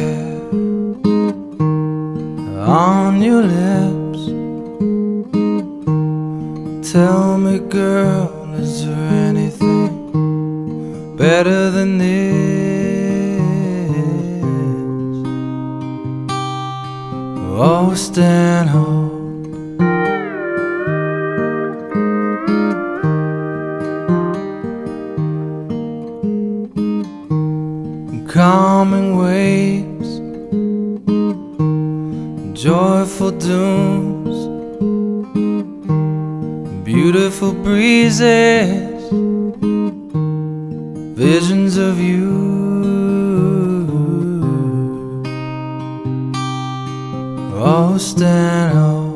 hair on your lips. Tell me, girl, is there anything better than this? Oh, Stanhope, calming waves, joyful dooms, beautiful breezes, visions of you. Oh, Stanhope.